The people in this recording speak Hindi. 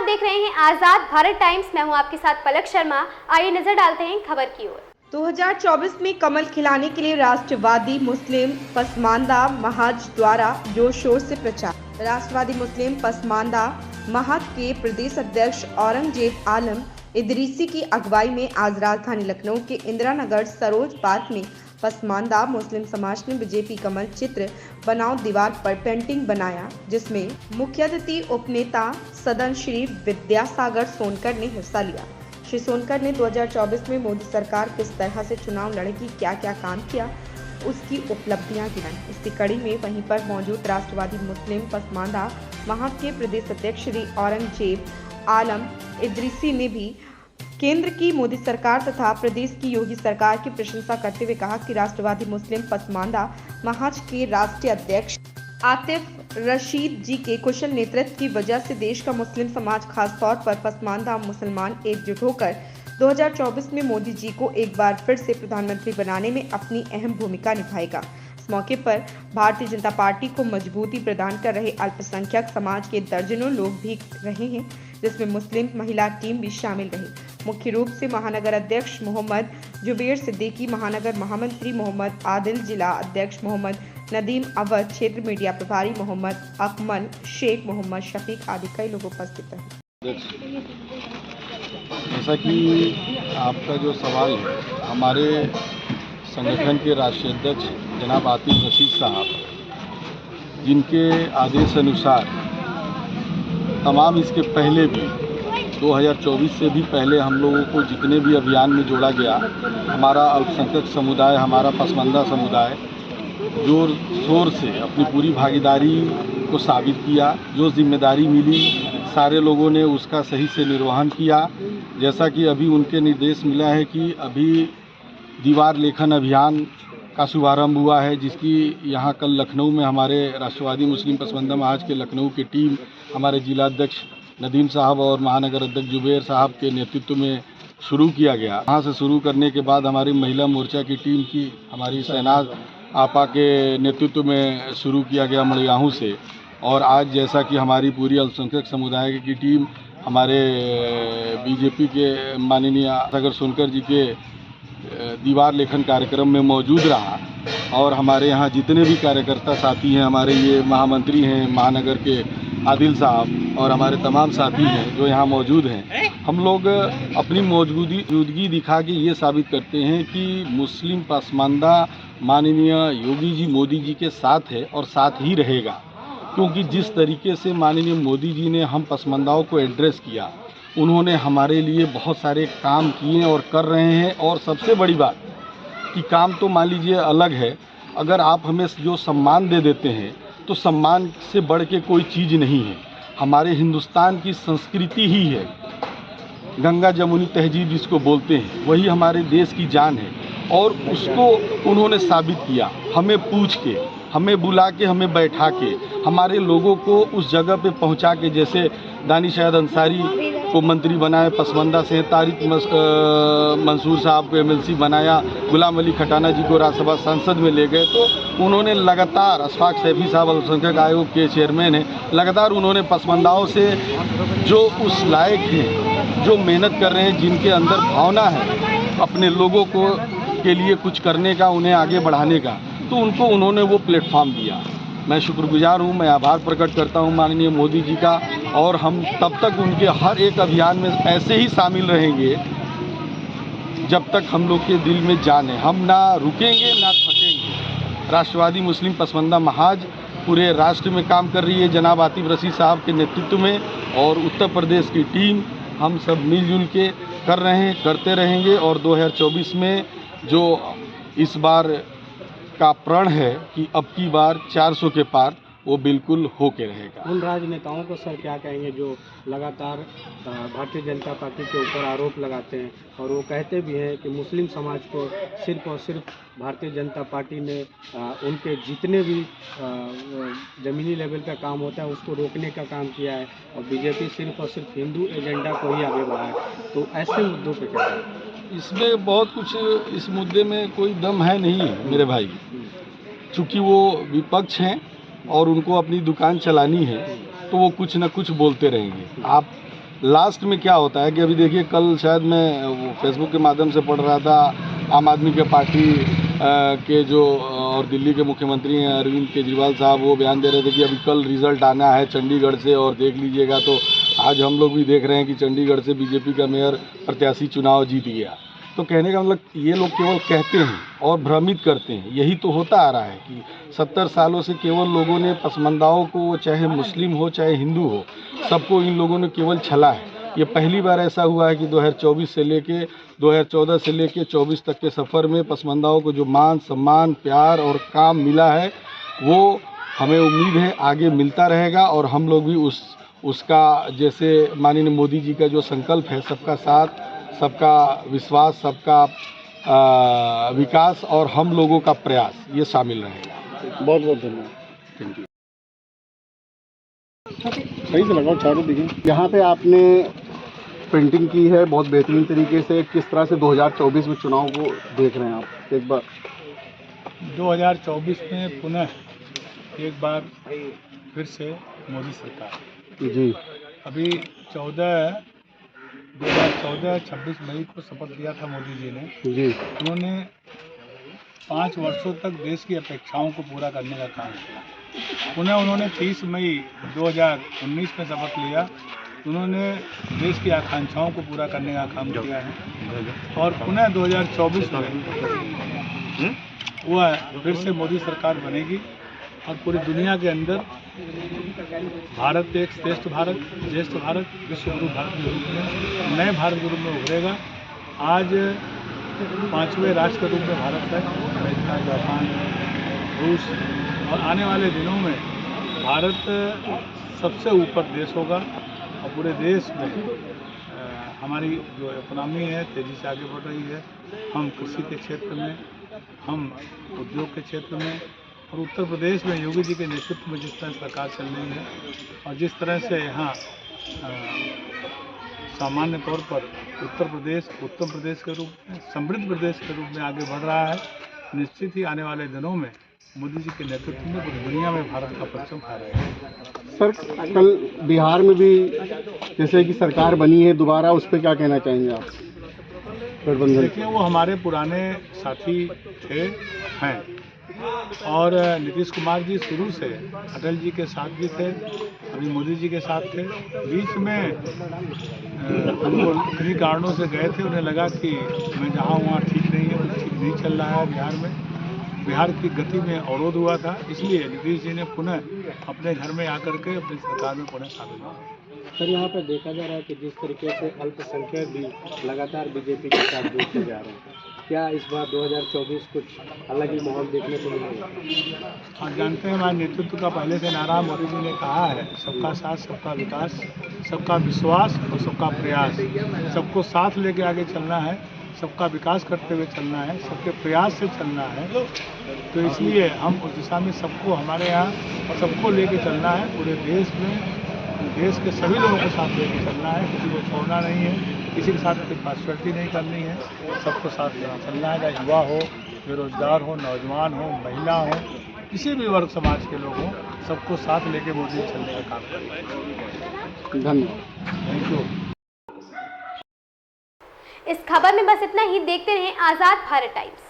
देख रहे हैं आजाद भारत टाइम्स। मैं हूं आपके साथ पलक शर्मा। आइए नजर डालते हैं खबर की ओर। 2024 में कमल खिलाने के लिए राष्ट्रवादी मुस्लिम पसमानदा महाज द्वारा जोर शोर से प्रचार। राष्ट्रवादी मुस्लिम पसमानदा महाज के प्रदेश अध्यक्ष औरंगजेब आलम इदरीसी की अगुवाई में आज राजधानी लखनऊ के इंदिरा नगर सरोज पार्क में पसमानदा मुस्लिम समाज ने बीजेपी कमल चित्र बनाओ दीवार पर पेंटिंग बनाया, जिसमें मुख्य अतिथि उपनेता सदन श्री विद्यासागर सोनकर ने हिस्सा लिया। श्री सोनकर ने 2024 में मोदी सरकार किस तरह से चुनाव लड़ेगी, क्या क्या काम किया, उसकी उपलब्धियां गिनाई। इसकी कड़ी में वहीं पर मौजूद राष्ट्रवादी मुस्लिम पसमानदा महाज के प्रदेश अध्यक्ष श्री औरंगजेब आलम इदरीसी ने भी केंद्र की मोदी सरकार तथा प्रदेश की योगी सरकार की प्रशंसा करते हुए कहा कि राष्ट्रवादी मुस्लिम पसमानदा महाज के राष्ट्रीय अध्यक्ष आतिफ रशीद जी के कुशल नेतृत्व की वजह से देश का मुस्लिम समाज खास तौर पर पसमानदा मुसलमान एकजुट होकर 2024 में मोदी जी को एक बार फिर से प्रधानमंत्री बनाने में अपनी अहम भूमिका निभाएगा। इस मौके पर भारतीय जनता पार्टी को मजबूती प्रदान कर रहे अल्पसंख्यक समाज के दर्जनों लोग भी रहे हैं, जिसमें मुस्लिम महिला टीम भी शामिल रही। मुख्य रूप से महानगर अध्यक्ष मोहम्मद जुबैर सिद्दीकी, महानगर महामंत्री मोहम्मद आदिल, जिला अध्यक्ष मोहम्मद नदीम अवध, क्षेत्र मीडिया प्रभारी मोहम्मद अकमल शेख, मोहम्मद शफीक आदि कई लोग उपस्थित रहे। जैसा कि आपका जो सवाल है, हमारे संगठन के राष्ट्रीय अध्यक्ष जनाब आतिफ रशीद साहब, जिनके आदेश अनुसार तमाम इसके पहले भी 2024 से भी पहले हम लोगों को जितने भी अभियान में जोड़ा गया, हमारा अल्पसंख्यक समुदाय, हमारा पसमानदा समुदाय जोर शोर से अपनी पूरी भागीदारी को साबित किया। जो जिम्मेदारी मिली सारे लोगों ने उसका सही से निर्वहन किया। जैसा कि अभी उनके निर्देश मिला है कि अभी दीवार लेखन अभियान का शुभारंभ हुआ है, जिसकी यहाँ कल लखनऊ में हमारे राष्ट्रवादी मुस्लिम पसमानदा महाज के लखनऊ की टीम, हमारे जिला अध्यक्ष नदीम साहब और महानगर अध्यक्ष जुबैर साहब के नेतृत्व में शुरू किया गया। वहाँ से शुरू करने के बाद हमारी महिला मोर्चा की टीम की हमारी शहनाज आपा के नेतृत्व में शुरू किया गया मड़ियाहू से, और आज जैसा कि हमारी पूरी अल्पसंख्यक समुदाय की टीम हमारे बीजेपी के माननीय सागर सोनकर जी के दीवार लेखन कार्यक्रम में मौजूद रहा। और हमारे यहाँ जितने भी कार्यकर्ता साथी हैं, हमारे ये महामंत्री हैं महानगर के आदिल साहब और हमारे तमाम साथी हैं जो यहाँ मौजूद हैं, हम लोग अपनी मौजूदगी दिखा के ये साबित करते हैं कि मुस्लिम पसमानदा माननीय योगी जी मोदी जी के साथ है और साथ ही रहेगा। क्योंकि जिस तरीके से माननीय मोदी जी ने हम पसमानदाओं को एड्रेस किया, उन्होंने हमारे लिए बहुत सारे काम किए और कर रहे हैं। और सबसे बड़ी बात कि काम तो मान लीजिए अलग है, अगर आप हमें जो सम्मान दे देते हैं तो सम्मान से बढ़ के कोई चीज़ नहीं है। हमारे हिंदुस्तान की संस्कृति ही है, गंगा जमुनी तहजीब जिसको बोलते हैं, वही हमारे देश की जान है। और उसको उन्होंने साबित किया, हमें पूछ के, हमें बुला के, हमें बैठा के, हमारे लोगों को उस जगह पे पहुंचा के। जैसे दानिश अहमद अंसारी को मंत्री बनाया पसमानदा से, तारिक मंसूर साहब को एमएलसी बनाया, गुलाम अली खटाना जी को राज्यसभा सांसद में ले गए। तो उन्होंने लगातार, अशफाक सैफी साहब अल्पसंख्यक आयोग के चेयरमैन हैं, लगातार उन्होंने पसमानदाओं से जो उस लायक हैं, जो मेहनत कर रहे हैं, जिनके अंदर भावना है अपने लोगों को के लिए कुछ करने का, उन्हें आगे बढ़ाने का, तो उनको उन्होंने वो प्लेटफॉर्म दिया। मैं शुक्रगुजार हूँ, मैं आभार प्रकट करता हूँ माननीय मोदी जी का। और हम तब तक उनके हर एक अभियान में ऐसे ही शामिल रहेंगे जब तक हम लोग के दिल में जान है। हम ना रुकेंगे ना थकेंगे। राष्ट्रवादी मुस्लिम पसमानदा महाज पूरे राष्ट्र में काम कर रही है जनाब आतिफ रशीद साहब के नेतृत्व में, और उत्तर प्रदेश की टीम हम सब मिलजुल के कर रहे हैं, करते रहेंगे। और 2024 में जो इस बार का प्रण है कि अब की बार 400 के पार, वो बिल्कुल होके रहेगा। उन राजनेताओं को सर क्या कहेंगे जो लगातार भारतीय जनता पार्टी के ऊपर आरोप लगाते हैं, और वो कहते भी हैं कि मुस्लिम समाज को सिर्फ और सिर्फ भारतीय जनता पार्टी ने उनके जितने भी ज़मीनी लेवल का काम होता है उसको रोकने का काम किया है, और बीजेपी सिर्फ और सिर्फ हिंदू एजेंडा को ही आगे बढ़ाया है। तो ऐसे मुद्दों पे क्या है? इसमें बहुत कुछ, इस मुद्दे में कोई दम है नहीं मेरे भाई, चूँकि वो विपक्ष हैं और उनको अपनी दुकान चलानी है, तो वो कुछ न कुछ बोलते रहेंगे। आप लास्ट में क्या होता है कि अभी देखिए, कल शायद मैं वो फेसबुक के माध्यम से पढ़ रहा था, आम आदमी के पार्टी के जो और दिल्ली के मुख्यमंत्री हैं अरविंद केजरीवाल साहब, वो बयान दे रहे थे कि अभी कल रिज़ल्ट आना है चंडीगढ़ से, और देख लीजिएगा। तो आज हम लोग भी देख रहे हैं कि चंडीगढ़ से बीजेपी का मेयर प्रत्याशी चुनाव जीत गया। तो कहने का मतलब, ये लोग केवल कहते हैं और भ्रमित करते हैं। यही तो होता आ रहा है कि 70 सालों से केवल लोगों ने पसमानदाओं को, चाहे मुस्लिम हो चाहे हिंदू हो, सबको इन लोगों ने केवल छला है। ये पहली बार ऐसा हुआ है कि 2024 से लेके 2014 से लेके 24 तक के सफ़र में पसमानदाओं को जो मान सम्मान, प्यार और काम मिला है, वो हमें उम्मीद है आगे मिलता रहेगा। और हम लोग भी उसका, जैसे माननीय मोदी जी का जो संकल्प है, सबका साथ, सबका विश्वास, सबका विकास और हम लोगों का प्रयास, ये शामिल रहेगा। बहुत बहुत धन्यवाद। Thank you. सही से लगाओ, चारों दिखें। यहाँ पे आपने पेंटिंग की है बहुत बेहतरीन तरीके से। किस तरह से 2024 में चुनाव को देख रहे हैं आप? एक बार 2024 में पुनः एक बार फिर से मोदी सरकार। जी, अभी 2014-26 मई को शपथ लिया था मोदी जी ने। जी, उन्होंने 5 वर्षों तक देश की अपेक्षाओं को पूरा करने का काम किया। पुनः उन्होंने 30 मई 2019 में शपथ लिया। उन्होंने देश की आकांक्षाओं को पूरा करने का काम किया है। और पुनः 2024 में वह फिर से मोदी सरकार बनेगी और पूरी दुनिया के अंदर भारत एक श्रेष्ठ भारत, ज्येष्ठ भारत, विश्व गुरु भारत के रूप में, नए भारत के रूप में उभरेगा। आज 5वें राष्ट्र के रूप में भारत है, अमेरिका, जापान, रूस, और आने वाले दिनों में भारत सबसे ऊपर देश होगा। और पूरे देश में हमारी जो इकोनॉमी है तेज़ी से आगे बढ़ रही है। हम कृषि के क्षेत्र में, हम उद्योग के क्षेत्र में, और उत्तर प्रदेश में योगी जी के नेतृत्व में जिस तरह सरकार चल रही है और जिस तरह से यहाँ सामान्य तौर पर उत्तर प्रदेश के रूप में, समृद्ध प्रदेश के रूप में आगे बढ़ रहा है, निश्चित ही आने वाले दिनों में मोदी जी के नेतृत्व में पूरी दुनिया में भारत का परचम फहरा रहेगा। सर कल बिहार में भी जैसे कि सरकार बनी है दोबारा, उस पर क्या कहना चाहेंगे आप? गठबंधन, देखिए, वो हमारे पुराने साथी थे, हैं, और नीतीश कुमार जी शुरू से अटल जी के साथ भी थे, अभी मोदी जी के साथ थे। बीच में उनको किन्हीं कारणों से गए थे, उन्हें लगा कि मैं जहाँ वहाँ ठीक नहीं है, कुछ ठीक नहीं चल रहा है बिहार में, बिहार की गति में अवरोध हुआ था। इसलिए नीतीश जी ने पुनः अपने घर में आकर के अपनी सरकार में पुनः शामिल हुआ। सर यहाँ पर देखा जा रहा है कि जिस तरीके से अल्पसंख्यक भी लगातार बीजेपी के साथ जुड़ते जा रहे हैं, क्या इस बार 2024 कुछ अलग ही माहौल देखने को मिलेगा? आप जानते हैं, हमारे नेतृत्व का पहले से नारा मोदी जी ने कहा है, सबका साथ, सबका विकास, सबका विश्वास और सबका प्रयास। सबको साथ लेके आगे चलना है, सबका विकास करते हुए चलना है, सबके प्रयास से चलना है। तो इसलिए हम उस दिशा में सबको, हमारे यहाँ सबको लेके चलना है। पूरे देश में देश के सभी लोगों को साथ लेके चलना है, किसी को छोड़ना नहीं है, किसी के साथ कोई पार्शलिटी नहीं करनी है, सबको साथ लेना चलना है। चाहे युवा हो, बेरोजगार हो, नौजवान हो, महिला हो, किसी भी वर्ग समाज के लोग हों, सबको साथ लेके मोदी चलने का काम करेंगे। धन्यवाद। Thank you. इस खबर में बस इतना ही। देखते रहें आज़ाद भारत टाइम्स।